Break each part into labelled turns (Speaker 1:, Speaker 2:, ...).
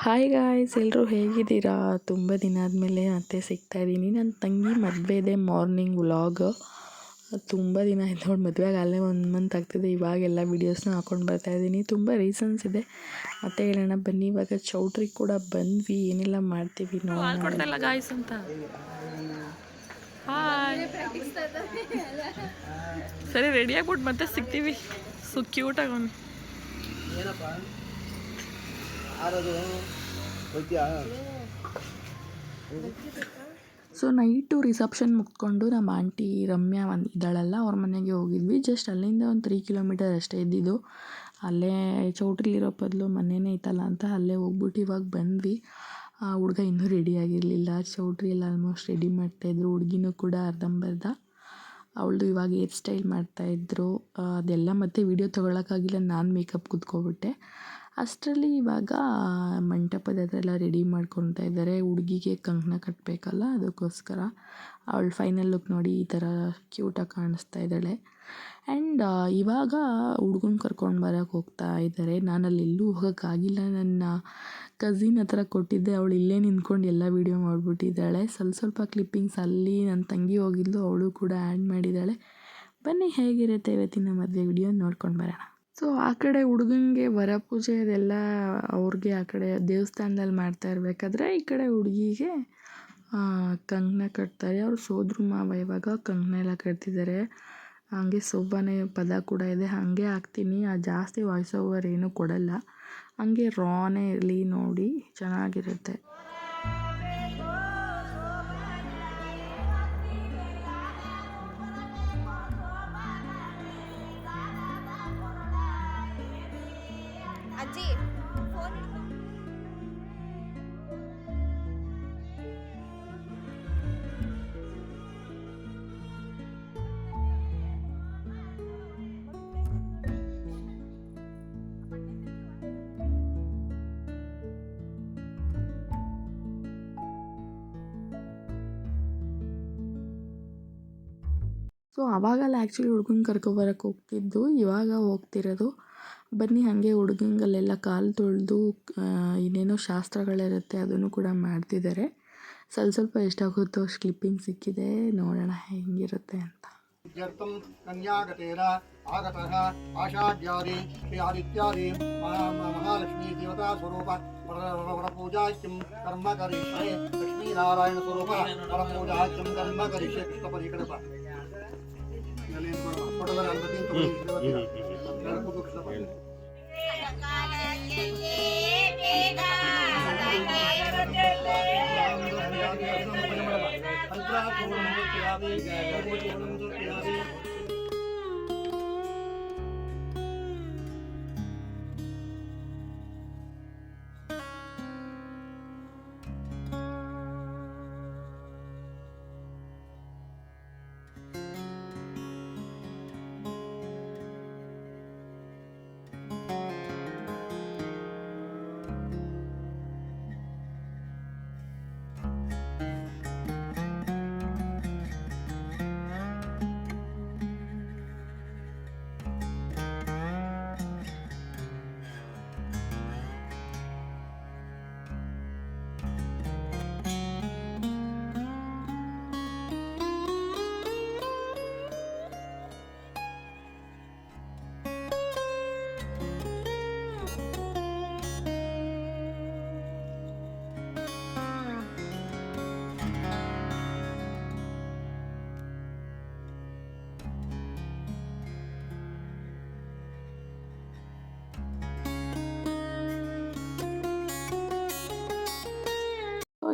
Speaker 1: Hi guys, ಎಲ್ಲರೂ ಹೇಗಿದ್ದೀರಾ? ತುಂಬ ದಿನ ಆದಮೇಲೆ ಮತ್ತೆ ಸಿಗ್ತಾ ಇದ್ದೀನಿ. ನನ್ನ ತಂಗಿ ಮದುವೆದೆ ಮಾರ್ನಿಂಗ್ ವ್ಲಾಗ್. ತುಂಬ ದಿನ ಆಯ್ತು ನೋಡಿ, ಮದುವೆಗೆ ಅಲ್ಲೇ 1 ಮಂತ್ ಆಗ್ತಿದೆ. ಇವಾಗೆಲ್ಲ ವೀಡಿಯೋಸ್ನ ಹಾಕ್ಕೊಂಡು ಬರ್ತಾಯಿದ್ದೀನಿ. ತುಂಬ ರೀಸನ್ಸ್ ಇದೆ, ಮತ್ತೆ ಹೇಳೋಣ ಬನ್ನಿ. ಇವಾಗ ಚೌಟ್ರಿಗೆ ಕೂಡ ಬಂದ್ವಿ, ಏನೆಲ್ಲ ಮಾಡ್ತೀವಿ ನೋಡೋಣ ಗಾಯ್ಸ್ ಅಂತ. ಹಾಯ್, ಸರಿ ರೆಡಿ ಆಗ್ಬಿಟ್ಟು ಮತ್ತೆ ಸಿಗ್ತೀವಿ. ಕ್ಯೂಟಾಗಿ ಅವನು. ಸೊ ನೈಟು ರಿಸೆಪ್ಷನ್ ಮುಗ್ಕೊಂಡು ನಮ್ಮ ಆಂಟಿ ರಮ್ಯಾ ಇದ್ದಾಳಲ್ಲ, ಅವ್ರ ಮನೆಗೆ ಹೋಗಿದ್ವಿ. ಜಸ್ಟ್ ಅಲ್ಲಿಂದ ಒಂದು 3 ಕಿಲೋಮೀಟರ್ ಅಷ್ಟೇ ಇದ್ದಿದ್ದು. ಅಲ್ಲೇ ಚೌಟ್ರಿಲಿರೋ ಬದಲು ಮನೆಯೇ ಐತಲ್ಲ ಅಂತ ಅಲ್ಲೇ ಹೋಗ್ಬಿಟ್ಟು ಇವಾಗ ಬಂದ್ವಿ. ಹುಡುಗ ಇನ್ನೂ ರೆಡಿ ಆಗಿರಲಿಲ್ಲ. ಚೌಟ್ರಿ ಎಲ್ಲ ಆಲ್ಮೋಸ್ಟ್ ರೆಡಿ ಮಾಡ್ತಾಯಿದ್ರು. ಹುಡುಗಿನೂ ಕೂಡ ಅರ್ಧಂಬರ್ಧ. ಅವಳದು ಇವಾಗ ಹೇರ್ ಸ್ಟೈಲ್ ಮಾಡ್ತಾಯಿದ್ರು. ಅದೆಲ್ಲ ಮತ್ತೆ ವೀಡಿಯೋ ತೊಗೊಳಕ್ಕಾಗಿಲ್ಲ, ನಾನು ಮೇಕಪ್ ಕೂತ್ಕೊಬಿಟ್ಟೆ. ಅಷ್ಟರಲ್ಲಿ ಇವಾಗ ಮಂಟಪದ ಹತ್ರ ಎಲ್ಲ ರೆಡಿ ಮಾಡ್ಕೊತಾ ಇದ್ದಾರೆ. ಹುಡುಗಿಗೆ ಕಂಕಣ ಕಟ್ಟಬೇಕಲ್ಲ, ಅದಕ್ಕೋಸ್ಕರ. ಅವಳು ಫೈನಲ್ ಲುಕ್ ನೋಡಿ ಈ ಥರ ಕ್ಯೂಟಾಗಿ ಕಾಣಿಸ್ತಾ ಇದ್ದಾಳೆ. ಆ್ಯಂಡ್ ಇವಾಗ ಹುಡುಗನ ಕರ್ಕೊಂಡು ಬರೋಕ್ಕೆ ಹೋಗ್ತಾ ಇದ್ದಾರೆ. ನಾನು ಅಲ್ಲಿ ಎಲ್ಲೂ ಹೋಗೋಕ್ಕಾಗಿಲ್ಲ. ನನ್ನ ಕಸಿನ್ ಹತ್ರ ಕೊಟ್ಟಿದ್ದೆ, ಅವಳು ಇಲ್ಲೇ ನಿಂತ್ಕೊಂಡು ಎಲ್ಲ ವೀಡಿಯೋ ಮಾಡಿಬಿಟ್ಟಿದ್ದಾಳೆ. ಸ್ವಲ್ಪ ಕ್ಲಿಪ್ಪಿಂಗ್ಸ್ ಅಲ್ಲಿ ನನ್ನ ತಂಗಿ ಹೋಗಿದ್ಲು, ಅವಳು ಕೂಡ ಆ್ಯಡ್ ಮಾಡಿದ್ದಾಳೆ. ಬನ್ನಿ, ಹೇಗಿರುತ್ತೆ ಇವತ್ತಿನ ಮದುವೆ ವಿಡಿಯೋ ನೋಡ್ಕೊಂಡು ಬರೋಣ. ಸೊ ಆ ಕಡೆ ಹುಡುಗನಿಗೆ ವರಪೂಜೆ ಅದೆಲ್ಲ ಅವ್ರಿಗೆ ಆ ಕಡೆ ದೇವಸ್ಥಾನದಲ್ಲಿ ಮಾಡ್ತಾ ಇರಬೇಕಾದ್ರೆ, ಈ ಕಡೆ ಹುಡುಗಿಗೆ ಕಂಕಣ ಕಟ್ತಾರೆ. ಅವ್ರು ಸೋದ್ರ ಮಾವ ಇವಾಗ ಕಂಕಣ ಎಲ್ಲ ಕಟ್ತಿದ್ದಾರೆ. ಹಾಗೆ ಸೋಬಾನೆ ಪದ ಕೂಡ ಇದೆ, ಹಾಗೆ ಹಾಕ್ತೀನಿ. ಜಾಸ್ತಿ ವಾಯ್ಸ್ ಓವರ್ ಏನೂ ಕೊಡಲ್ಲ, ಹಾಗೆ ರಾನೇ ಇರಲಿ ನೋಡಿ, ಚೆನ್ನಾಗಿರುತ್ತೆ.
Speaker 2: ಅಜ್ಜಿ ಫೋನ್
Speaker 1: ಸೊ ಆವಾಗೆಲ್ಲ ಆ್ಯಕ್ಚುಲಿ ಹುಡುಗನ ಕರ್ಕೊಬರಕ್ಕೆ ಹೋಗ್ತಿದ್ದು, ಇವಾಗ ಹೋಗ್ತಿರೋದು. ಬನ್ನಿ, ಹಾಗೆ ಹುಡುಗಂಗಲ್ಲೆಲ್ಲ ಕಾಲು ತೊಳೆದು ಇನ್ನೇನೋ ಶಾಸ್ತ್ರಗಳಿರುತ್ತೆ, ಅದನ್ನು ಕೂಡ ಮಾಡ್ತಿದ್ದಾರೆ. ಸ್ವಲ್ಪ ಎಷ್ಟಾಗುತ್ತೋ ಅಷ್ಟು ಕ್ಲಿಪ್ಪಿಂಗ್ ಸಿಕ್ಕಿದೆ, ನೋಡೋಣ ಹೆಂಗಿರುತ್ತೆ ಅಂತ.
Speaker 3: ಕನ್ಯಾಗತೇನ ಆಗತಃ ಆಷಾಢ್ಯಾದಿ ಶ್ರೀ ಆದಿತ್ಯಾದಿ ಮಹಾಲಕ್ಷ್ಮೀ ದೇವತಾ ಸ್ವರೂಪ ವರಪೂಜಾಖ್ಯಂ ಕರ್ಮ ಕರಿಷ್ಯೆ. ಲಕ್ಷ್ಮೀನಾರಾಯಣ ಸ್ವರೂಪ ವರಪೂಜಾಖ್ಯಂ ಕರ್ಮ ಕರಿಷ್ಯೆ. ಕೃಷ್ಣ ಪರಿಕಲ್ಪ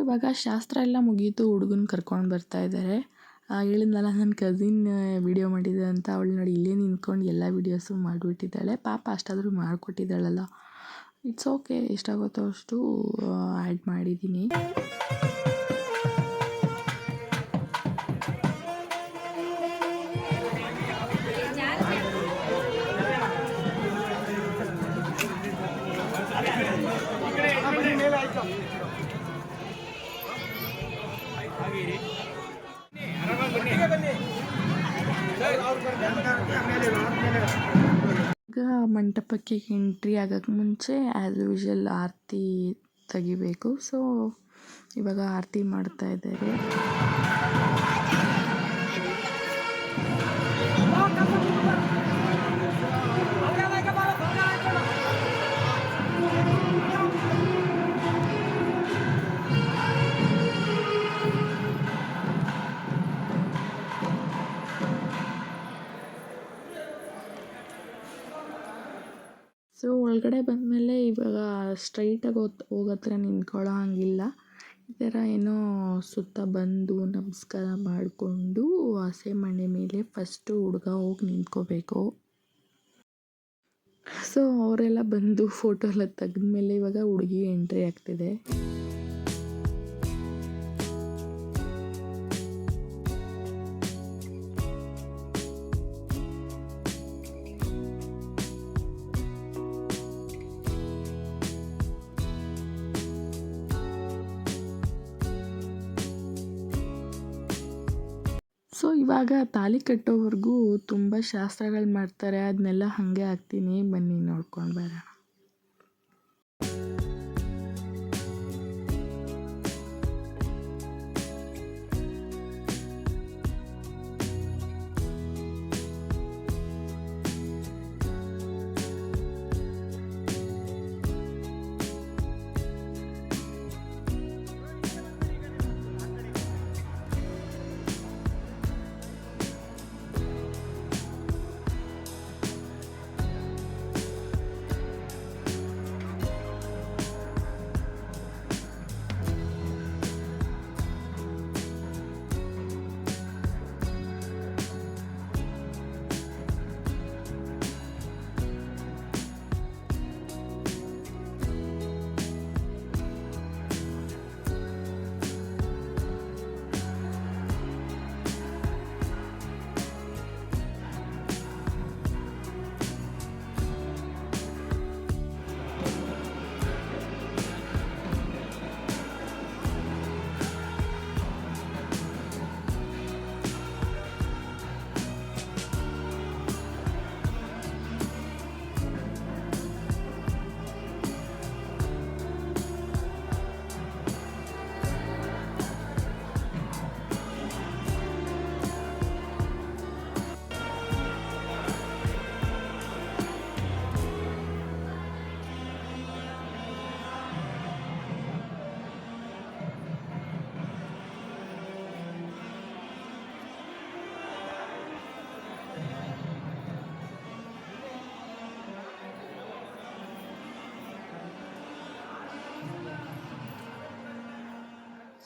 Speaker 1: ಇವಾಗ ಶಾಸ್ತ್ರ ಎಲ್ಲ ಮುಗೀತು, ಹುಡುಗನ ಕರ್ಕೊಂಡು ಬರ್ತಾ ಇದ್ದಾರೆ. ಹೇಳಿದ್ನಲ್ಲ ನನ್ನ ಕಸಿನ್ ವೀಡಿಯೋ ಮಾಡಿದೆ ಅಂತ, ಅವಳು ನೋಡಿ ಇಲ್ಲೇ ನಿಂತ್ಕೊಂಡು ಎಲ್ಲ ವೀಡಿಯೋಸು ಮಾಡಿಬಿಟ್ಟಿದ್ದಾಳೆ. ಪಾಪ ಅಷ್ಟಾದರೂ ಮಾಡಿಕೊಟ್ಟಿದ್ದಾಳಲ್ಲ, ಇಟ್ಸ್ ಓಕೆ. ಎಷ್ಟಾಗುತ್ತೋ ಅಷ್ಟು ಆ್ಯಡ್ ಮಾಡಿದ್ದೀನಿ. ಈಗ ಮಂಟಪಕ್ಕೆ ಎಂಟ್ರಿ ಆಗೋಕ್ಕೆ ಮುಂಚೆ ಆ್ಯಸ್ ಯೂಶುವಲ್ ಆರತಿ ತೆಗಿಬೇಕು. ಸೊ ಇವಾಗ ಆರತಿ ಮಾಡ್ತಾ ಇದ್ದಾರೆ. ಸೊ ಒಳಗಡೆ ಬಂದಮೇಲೆ ಇವಾಗ ಸ್ಟ್ರೈಟಾಗಿ ಹೋಗತ್ರ ನಿಂತ್ಕೊಳ್ಳೋ ಹಂಗಿಲ್ಲ. ಈ ಥರ ಏನೋ ಸುತ್ತ ಬಂದು ನಮಸ್ಕಾರ ಮಾಡಿಕೊಂಡು ಹಸೆ ಮಣೆ ಮೇಲೆ ಫಸ್ಟು ಹುಡುಗ ಹೋಗಿ ನಿಂತ್ಕೋಬೇಕು. ಸೊ ಅವರೆಲ್ಲ ಬಂದು ಫೋಟೋ ಎಲ್ಲ ತೆಗೆದ್ಮೇಲೆ ಇವಾಗ ಹುಡುಗಿ ಎಂಟ್ರಿ ಆಗ್ತಿದೆ. ಸೊ ಇವಾಗ ತಾಳಿ ಕಟ್ಟೋವರೆಗೂ ತುಂಬ ಶಾಸ್ತ್ರಗಳು ಮಾಡ್ತಾರೆ. ಅದನ್ನೆಲ್ಲ ಹಾಗೆ ಹಾಕ್ತೀನಿ, ಬನ್ನಿ ನೋಡ್ಕೊಂಡು ಬರೋಣ.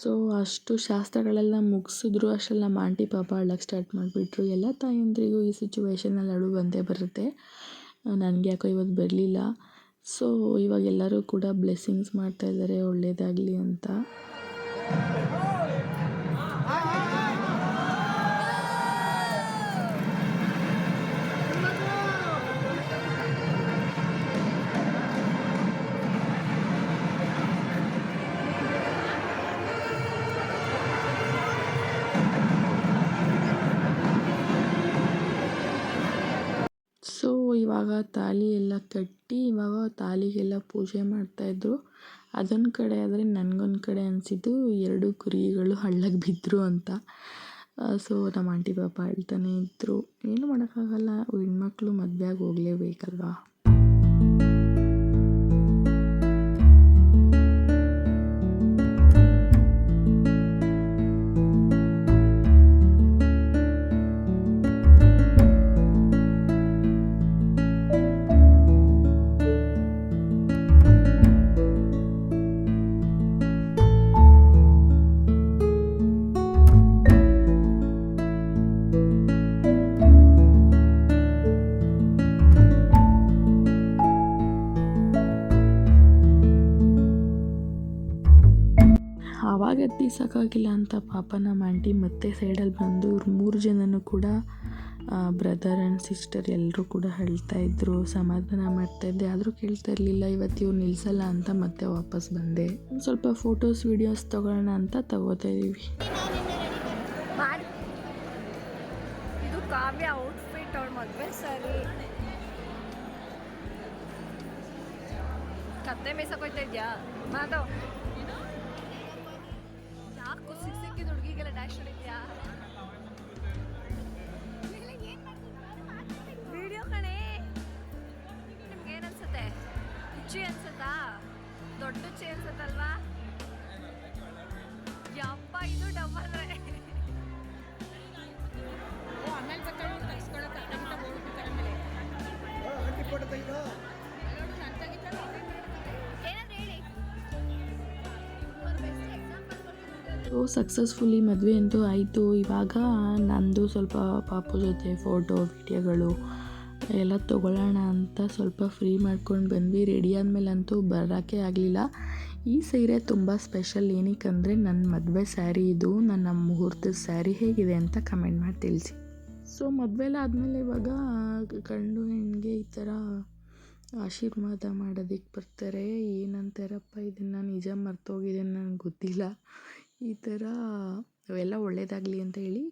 Speaker 1: ಸೊ ಅಷ್ಟು ಶಾಸ್ತ್ರಗಳೆಲ್ಲ ಮುಗಿಸಿದ್ರು ಅಷ್ಟರಲ್ಲಿ ನಮ್ಮ ಆಂಟಿ ಪಾಪ ಅಳಕ್ಕೆ ಸ್ಟಾರ್ಟ್ ಮಾಡಿಬಿಟ್ರು. ಎಲ್ಲ ತಾಯಂದ್ರಿಗೂ ಈ ಸಿಚುವೇಶನಲ್ಲಿ ಅಳು ಬಂದೇ ಬರುತ್ತೆ. ನನಗೆ ಯಾಕೋ ಇವತ್ತು ಬರಲಿಲ್ಲ. ಸೊ ಇವಾಗ ಎಲ್ಲರೂ ಕೂಡ ಬ್ಲೆಸ್ಸಿಂಗ್ಸ್ ಮಾಡ್ತಾಯಿದ್ದಾರೆ ಒಳ್ಳೆಯದಾಗಲಿ ಅಂತ. ಸೊ ಇವಾಗ ತಾಳಿ ಎಲ್ಲ ಕಟ್ಟಿ ಇವಾಗ ತಾಳಿಗೆಲ್ಲ ಪೂಜೆ ಮಾಡ್ತಾಯಿದ್ರು. ಅದೊಂದು ಕಡೆ ಆದರೆ ನನಗೊಂದು ಕಡೆ ಅನಿಸಿದ್ದು 2 ಕುರಿಗಳು ಹಳ್ಳಕ್ಕೆ ಬಿದ್ದರು ಅಂತ. ಸೊ ನಮ್ಮ ಆಂಟಿ ಪಾಪ ಅಳ್ತಾನೆ ಇದ್ದರು. ಏನು ಮಾಡೋಕ್ಕಾಗಲ್ಲ, ಹೆಣ್ಮಕ್ಳು ಮದುವೆ ಆಗಿ ಹೋಗಲೇಬೇಕಲ್ವಾ. ಆವಾಗ ಎತ್ತಿಸೋಕ್ಕಾಗಿಲ್ಲ ಅಂತ ಪಾಪ ನಮ್ಮ ಆಂಟಿ ಮತ್ತೆ ಸೈಡಲ್ಲಿ ಬಂದು ಇವ್ರು 3 ಜನನೂ ಕೂಡ ಬ್ರದರ್ ಆ್ಯಂಡ್ ಸಿಸ್ಟರ್ ಎಲ್ಲರೂ ಕೂಡ ಹೇಳ್ತಾಯಿದ್ರು, ಸಮಾಧಾನ ಮಾಡ್ತಾಯಿದ್ದೆ. ಆದರೂ ಕೇಳ್ತಾ ಇರಲಿಲ್ಲ. ಇವತ್ತು ಇವ್ರು ನಿಲ್ಲಿಸಲ್ಲ ಅಂತ ಮತ್ತೆ ವಾಪಸ್ ಬಂದೆ. ಸ್ವಲ್ಪ ಫೋಟೋಸ್ ವೀಡಿಯೋಸ್ ತೊಗೊಳ್ಳೋಣ ಅಂತ ತಗೋತಾ ಇದ್ದೀವಿ.
Speaker 2: ಇದು ಕಾವ್ಯ ಔಟ್ಫಿಟ್ ಅವಳ ಮದುವೆ ಸರಿ. ಕತ್ತೆ ಮೇಯ್ಸಕ್ಕೆ ಹೋಗ್ತಾ ಇದೆಯಾ? ಮಾಧವ್ ಯಾಕೆ ಸಿಕ್ಕಿದ ಹುಡುಗಿಗೆಲ್ಲ ಡ್ಯಾಶ್ ಹೊಡಿದ್ಯಾ? ವಿಡಿಯೋ ಕಣೆ. ನಿಮ್ಗೆ ಏನು ಅನ್ಸುತ್ತೆ? ಹುಚ್ಚಿ ಅನ್ಸುತ್ತಾ? ದೊಡ್ಡ ಹುಚ್ಚಿ ಅನ್ಸುತ್ತಲ್ವಾ? ಯಪ್ಪ ಇದು ಡಬಲ್
Speaker 4: ಆಮೇಲೆ ಬರ್ತಾಳೆ ತರಿಸ್ಕೊಳಕ್ಕೆ ಅರ್ಧ ಬೋರ್ಡ್ ಆಮೇಲೆ
Speaker 2: ಏನಂದ್ರೆ ಹೇಳಿ.
Speaker 1: ಸಕ್ಸಸ್ಫುಲಿ ಮದುವೆ ಅಂತೂ ಆಯಿತು. ಇವಾಗ ನಂದು ಸ್ವಲ್ಪ ಪಾಪು ಜೊತೆ ಫೋಟೋ ವಿಡಿಯೋಗಳು ಎಲ್ಲ ತೊಗೊಳ್ಳೋಣ ಅಂತ ಸ್ವಲ್ಪ ಫ್ರೀ ಮಾಡ್ಕೊಂಡು ಬಂದ್ವಿ. ರೆಡಿ ಆದಮೇಲಂತೂ ಬರೋಕ್ಕೆ ಆಗಲಿಲ್ಲ. ಈ ಸೀರೆ ತುಂಬ ಸ್ಪೆಷಲ್. ಏನಕ್ಕಂದರೆ ನನ್ನ ಮದುವೆ ಸ್ಯಾರಿ ಇದು, ನನ್ನ ಮುಹೂರ್ತದ ಸ್ಯಾರಿ. ಹೇಗಿದೆ ಅಂತ ಕಮೆಂಟ್ ಮಾಡಿ ತಿಳಿಸಿ. ಸೊ ಮದುವೆ ಎಲ್ಲ ಆದಮೇಲೆ ಇವಾಗ ಗಂಡು ಹೆಣ್ಣಿಗೆ ಈ ಥರ ಆಶೀರ್ವಾದ ಮಾಡೋದಕ್ಕೆ ಬರ್ತಾರೆ. ಏನಂತಾರಪ್ಪ ಇದನ್ನು, ನಿಜ ಮರ್ತೋಗಿದೆ, ನನಗೆ ಗೊತ್ತಿಲ್ಲ. ಈ ಥರ ಅವೆಲ್ಲ ಒಳ್ಳೆಯದಾಗಲಿ ಅಂತ ಹೇಳಿ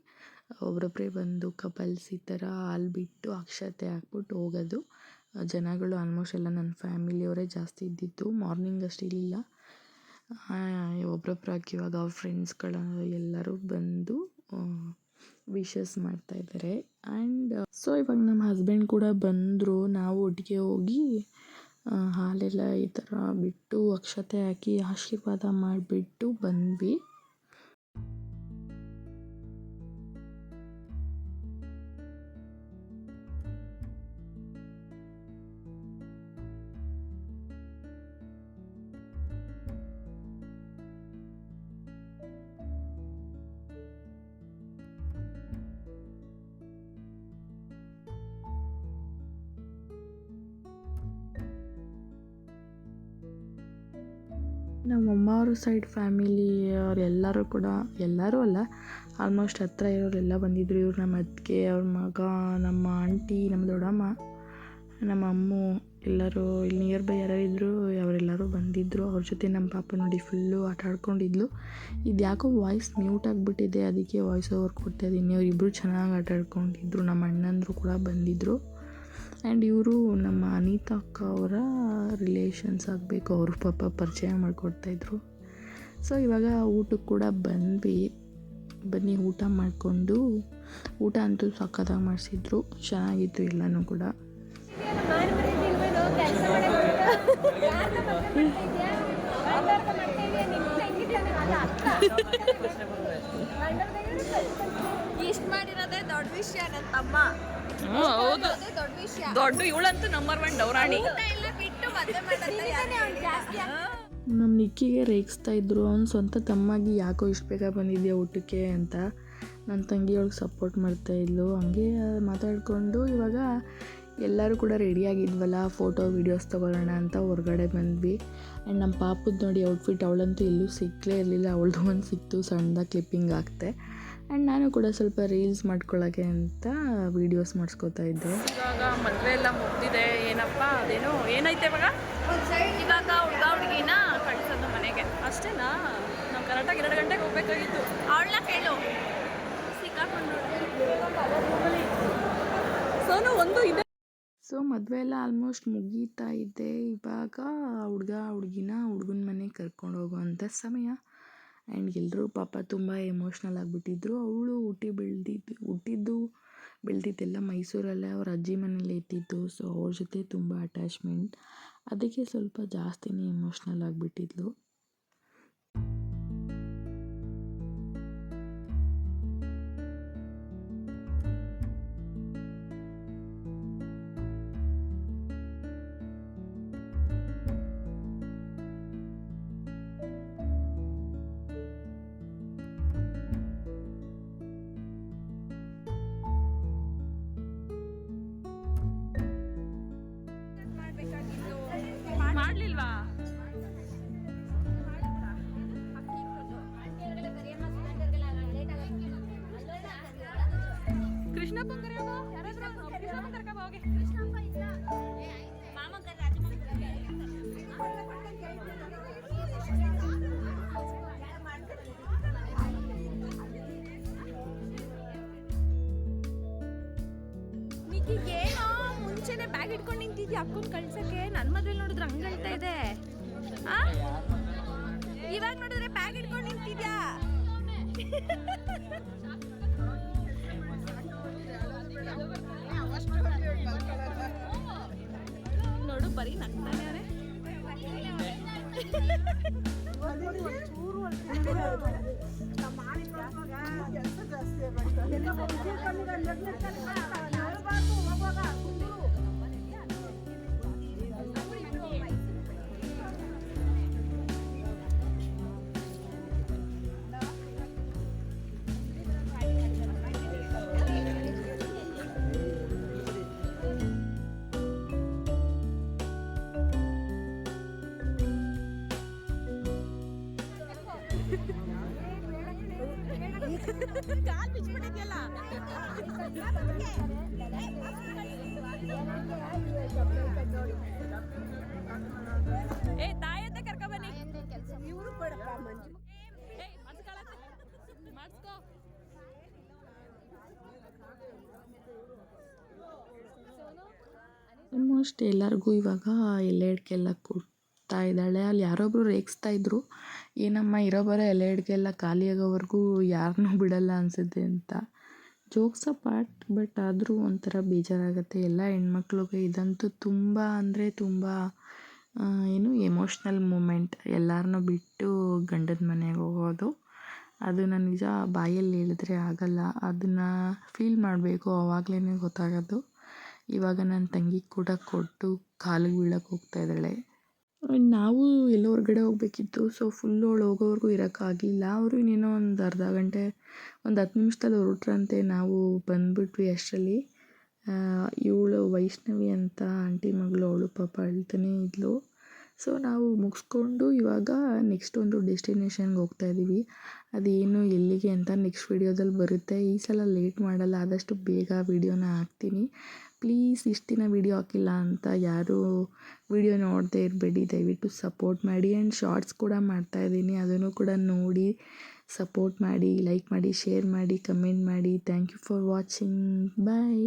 Speaker 1: ಒಬ್ಬರೊಬ್ಬರೇ ಬಂದು ಕಪಲ್ಸ್ ಈ ಥರ ಹಾಲು ಬಿಟ್ಟು ಅಕ್ಷತೆ ಹಾಕ್ಬಿಟ್ಟು ಹೋಗೋದು. ಜನಗಳು ಆಲ್ಮೋಸ್ಟ್ ಎಲ್ಲ ನನ್ನ ಫ್ಯಾಮಿಲಿಯವರೇ ಜಾಸ್ತಿ ಇದ್ದಿದ್ದು. ಮಾರ್ನಿಂಗ್ ಅಷ್ಟು ಇರಲಿಲ್ಲ. ಒಬ್ಬೊಬ್ಬರಾಗಿ ಇವಾಗ ಅವ್ರ ಫ್ರೆಂಡ್ಸ್ಗಳ ಎಲ್ಲರೂ ಬಂದು ವಿಶಸ್ ಮಾಡ್ತಾಯಿದ್ದಾರೆ. ಆ್ಯಂಡ್ ಸೊ ಇವಾಗ ನಮ್ಮ ಹಸ್ಬೆಂಡ್ ಕೂಡ ಬಂದರು. ನಾವು ಒಟ್ಟಿಗೆ ಹೋಗಿ ಹಾಲೆಲ್ಲ ಈ ಥರ ಬಿಟ್ಟು ಅಕ್ಷತೆ ಹಾಕಿ ಆಶೀರ್ವಾದ ಮಾಡಿಬಿಟ್ಟು ಬಂದ್ವಿ. ನಮ್ಮ ಅಮ್ಮವ್ರ ಸೈಡ್ ಫ್ಯಾಮಿಲಿ ಅವರೆಲ್ಲರೂ ಕೂಡ, ಎಲ್ಲರೂ ಅಲ್ಲ, ಆಲ್ಮೋಸ್ಟ್ ಹತ್ತಿರ ಇರೋರೆಲ್ಲ ಬಂದಿದ್ದರು. ಇವ್ರು ನಮ್ಮ ಅತ್ತಿಗೆ, ಅವ್ರ ಮಗ, ನಮ್ಮ ಆಂಟಿ, ನಮ್ಮ ದೊಡ್ಡಮ್ಮ, ನಮ್ಮ ಅಮ್ಮು ಎಲ್ಲರೂ ಇಲ್ಲಿ ನಿಯರ್ ಬೈ ಯಾರಿದ್ರು ಅವರೆಲ್ಲರೂ ಬಂದಿದ್ದರು. ಅವ್ರ ಜೊತೆ ನಮ್ಮ ಪಾಪ ನೋಡಿ ಫುಲ್ಲು ಆಟ ಆಡ್ಕೊಂಡಿದ್ಲು. ಇದು ಯಾಕೋ ವಾಯ್ಸ್ ಮ್ಯೂಟ್ ಆಗಿಬಿಟ್ಟಿದೆ, ಅದಕ್ಕೆ ವಾಯ್ಸ್ ಓವರ್ ಕೊಡ್ತಾಯಿದ್ದೀನಿ. ಅವರಿಬ್ಬರು ಚೆನ್ನಾಗಿ ಆಟ ಆಡ್ಕೊಂಡಿದ್ರು. ನಮ್ಮ ಅಣ್ಣಂದರು ಕೂಡ ಬಂದಿದ್ದರು. ಆ್ಯಂಡ್ ಇವರು ನಮ್ಮ ಅನಿತಾ ಅಕ್ಕ ಅವರ ರಿಲೇಷನ್ಸ್ ಆಗಬೇಕು. ಅವರು ಪಾಪ ಪರಿಚಯ ಮಾಡಿಕೊಡ್ತಾಯಿದ್ರು. ಸೊ ಇವಾಗ ಊಟಕ್ಕೆ ಕೂಡ ಬಂದ್ವಿ. ಬನ್ನಿ ಊಟ ಮಾಡಿಕೊಂಡು, ಊಟ ಅಂತೂ ಸಕ್ಕತ್ತಾಗಿ ಮಾಡಿಸಿದ್ರು, ಚೆನ್ನಾಗಿತ್ತು ಎಲ್ಲನೂ ಕೂಡ.
Speaker 2: ಇಷ್ಟು ಮಾಡಿರೋದೇ ದೊಡ್ಡ ವಿಷಯ. ನನ್ನ ತಮ್ಮ
Speaker 4: ಹೌದು,
Speaker 2: ದೊಡ್ಡ ವಿಷಯ.
Speaker 4: ದೊಡ್ಡ ಇವಳಂತೂ ನಂಬರ್ 1 ಡೌರಾಣಿ.
Speaker 2: ಎಲ್ಲ ಬಿಟ್ಟು ಮದುವೆ ಮಾಡ್ತಾರೆ.
Speaker 1: ನಮ್ಮ ನಿಕ್ಕಿಗೆ ರೇಗಿಸ್ತಾ ಇದ್ರು. ಅವ್ನು ಸ್ವಂತ ತಮ್ಮಾಗಿ ಯಾಕೋ ಇಷ್ಟು ಬೇಗ ಬಂದಿದ್ಯಾ ಊಟಕ್ಕೆ ಅಂತ. ನನ್ನ ತಂಗಿ ಅವ್ಳಿಗೆ ಸಪೋರ್ಟ್ ಮಾಡ್ತಾಯಿದ್ಲು. ಹಂಗೆ ಮಾತಾಡಿಕೊಂಡು ಇವಾಗ ಎಲ್ಲರೂ ಕೂಡ ರೆಡಿಯಾಗಿದ್ವಲ್ಲ, ಫೋಟೋ ವೀಡಿಯೋಸ್ ತೊಗೊಳ್ಳೋಣ ಅಂತ ಹೊರಗಡೆ ಬಂದ್ವಿ. ಆ್ಯಂಡ್ ನಮ್ಮ ಪಾಪದ್ದು ನೋಡಿ ಔಟ್ಫಿಟ್, ಅವಳಂತೂ ಎಲ್ಲೂ ಸಿಕ್ಕಲೇ ಇರಲಿಲ್ಲ. ಅವಳದು ಒಂದು ಸಿಕ್ತು, ಸಣ್ಣದಾಗಿ ಕ್ಲಿಪ್ಪಿಂಗ್ ಆಗ್ತೆ. ಆ್ಯಂಡ್ ನಾನು ಕೂಡ ಸ್ವಲ್ಪ ರೀಲ್ಸ್ ಮಾಡ್ಕೊಳ್ಳೋಕ್ಕೆ ಅಂತ ವೀಡಿಯೋಸ್ ಮಾಡಿಸ್ಕೊತಾ ಇದ್ದೆ.
Speaker 4: ಇವಾಗ ಮದುವೆ ಎಲ್ಲ ಮುಗ್ದಿದೆ. ಏನಪ್ಪ ಅದೇನೋ ಏನೈತೆ ಇವಾಗ ಹುಡುಗ ಹುಡುಗಿನ ಕಳಿಸೋದು ಮನೆಗೆ ಅಷ್ಟೇನಾ? ನಾವು ಕರೆಕ್ಟಾಗಿ 2 ಗಂಟೆಗೆ ಹೋಗ್ಬೇಕಾಗಿತ್ತು.
Speaker 2: ಅವಳನ್ನ ಕೇಳು, ಸಿಕ್ಕಾಕೊಂಡು
Speaker 4: ಸೋನು ಒಂದು ಇದೆ.
Speaker 1: ಸೊ ಮದುವೆ ಎಲ್ಲ ಆಲ್ಮೋಸ್ಟ್ ಮುಗೀತಾ ಇದೆ. ಇವಾಗ ಹುಡುಗನ ಮನೆಗೆ ಕರ್ಕೊಂಡು ಹೋಗೋವಂಥ ಸಮಯ. ಆ್ಯಂಡ್ ಎಲ್ಲರೂ ಪಾಪ ತುಂಬ ಎಮೋಷ್ನಲ್ ಆಗಿಬಿಟ್ಟಿದ್ರು. ಅವಳು ಹುಟ್ಟಿದ್ದು ಬೆಳೆದಿದ್ದೆಲ್ಲ ಮೈಸೂರಲ್ಲೇ ಅವ್ರ ಅಜ್ಜಿ ಮನೇಲಿ ಇದ್ದಿದ್ದು. ಸೊ ಅವ್ರ ಜೊತೆ ತುಂಬ ಅಟ್ಯಾಚ್ಮೆಂಟ್, ಅದಕ್ಕೆ ಸ್ವಲ್ಪ ಜಾಸ್ತಿನೇ ಎಮೋಷ್ನಲ್ ಆಗಿಬಿಟ್ಟಿದ್ಲು.
Speaker 4: ಮಾಡ್ಲಿಲ್ವಾ? ಕೃಷ್ಣಪ್ಪ ಕರೆಯೋದು ಯಾರಾದ್ರೂ ಕೃಷ್ಣಪ್ಪ ಕರ್ಕೊಂಡ್ ಹೋಗಿ.
Speaker 2: ಏನೋ ಮುಂಚೆನೆ ಬ್ಯಾಗ್ ಇಟ್ಕೊಂಡು ನಿಂತಿದ್ಯಾ ಅಕ್ಕನ ಕಳ್ಸಕ್ಕೆ. ನನ್ನ ಮದ್ವೆ ನೋಡಿದ್ರೆ ಹಂಗ್ ಹೇಳ್ತಾ ಇದೆ.
Speaker 4: ನೋಡು ಬರೀ ನಗ್ತಾನೆ ಅವನೇ. ಕಾಲ್ ಬಿಚ್ಬಿಟ್ಟಿದ್ಯಲ್ಲ. ಏ ತಾಯಿ ಅಂತ ಕರ್ಕೊ ಬನ್ನಿ. ಮಾಡಿಸ್ಕೋ.
Speaker 1: ಆಲ್ಮೋಸ್ಟ್ ಎಲ್ಲರಿಗೂ ಇವಾಗ ಎಲೆ ಅಡಿಕೆಲ್ಲ ಕೊಡ್ತಾ ಇದ್ದಾಳೆ. ಅಲ್ಲಿ ಯಾರೊಬ್ಬರು ರೇಗಿಸ್ತಾ ಇದ್ರು, ಏನಮ್ಮ ಇರೋ ಬರೋ ಎಲೆ ಅಡಿಕೆ ಎಲ್ಲ ಖಾಲಿ ಆಗೋವರೆಗೂ ಯಾರನ್ನೂ ಬಿಡಲ್ಲ ಅನಿಸುತ್ತೆ ಅಂತ. ಜೋಕ್ಸ್ ಪಾರ್ಟ್, ಬಟ್ ಆದರೂ ಒಂಥರ ಬೇಜಾರಾಗುತ್ತೆ. ಎಲ್ಲ ಹೆಣ್ಮಕ್ಳಿಗೆ ಇದಂತೂ ತುಂಬ ಅಂದರೆ ತುಂಬ ಏನು ಎಮೋಷ್ನಲ್ ಮೂಮೆಂಟ್. ಎಲ್ಲರನ್ನೂ ಬಿಟ್ಟು ಗಂಡನ ಮನೆಗೆ ಹೋಗೋದು, ಅದು ನಾನು ನಿಜ ಬಾಯಲ್ಲಿ ಹೇಳಿದ್ರೆ ಆಗಲ್ಲ. ಅದನ್ನು ಫೀಲ್ ಮಾಡಬೇಕು, ಆವಾಗಲೇ ಗೊತ್ತಾಗೋದು. ಇವಾಗ ನನ್ನ ತಂಗಿ ಕೂಡ ಕೊಟ್ಟು ಕಾಲಿಗೆ ಬೀಳಕ್ಕೆ ಹೋಗ್ತಾ ಇದ್ದಾಳೆ. ನಾವು ಎಲ್ಲೋ ಹೊರಗಡೆ ಹೋಗಬೇಕಿತ್ತು. ಸೊ ಫುಲ್ಲು ಅವಳು ಹೋಗೋವರೆಗೂ ಇರೋಕ್ಕಾಗಲಿಲ್ಲ. ಅವರು ಇನ್ನೇನೋ ಒಂದು ಅರ್ಧ ಗಂಟೆ, ಒಂದು 10 ನಿಮಿಷದಲ್ಲಿ ಹೊರಟ್ರಂತೆ. ನಾವು ಬಂದುಬಿಟ್ವಿ ಅಷ್ಟರಲ್ಲಿ. ಇವಳು ವೈಷ್ಣವಿ ಅಂತ ಆಂಟಿ ಮಗಳು, ಅವಳು ಪಾಪ ಅಳ್ತಾನೇ ಇದ್ಲು. ಸೊ ನಾವು ಮುಗಿಸ್ಕೊಂಡು ಇವಾಗ ನೆಕ್ಸ್ಟ್ ಒಂದು ಡೆಸ್ಟಿನೇಷನ್ಗೆ ಹೋಗ್ತಾ ಇದ್ದೀವಿ. ಅದೇನು ಎಲ್ಲಿಗೆ ಅಂತ ನೆಕ್ಸ್ಟ್ ವೀಡಿಯೋದಲ್ಲಿ ಬರುತ್ತೆ. ಈ ಸಲ ಲೇಟ್ ಮಾಡಲ್ಲ, ಆದಷ್ಟು ಬೇಗ ವೀಡಿಯೋನ ಹಾಕ್ತೀನಿ. ಪ್ಲೀಸ್ ಇಷ್ಟು ದಿನ ವೀಡಿಯೋ ಹಾಕಿಲ್ಲ ಅಂತ ಯಾರೂ ವೀಡಿಯೋ ನೋಡದೇ ಇರಬೇಡಿ, ದಯವಿಟ್ಟು ಸಪೋರ್ಟ್ ಮಾಡಿ. ಆ್ಯಂಡ್ ಶಾರ್ಟ್ಸ್ ಕೂಡ ಮಾಡ್ತಾಯಿದ್ದೀನಿ, ಅದನ್ನು ಕೂಡ ನೋಡಿ ಸಪೋರ್ಟ್ ಮಾಡಿ, ಲೈಕ್ ಮಾಡಿ, ಶೇರ್ ಮಾಡಿ, ಕಮೆಂಟ್ ಮಾಡಿ. Thank you for watching. Bye.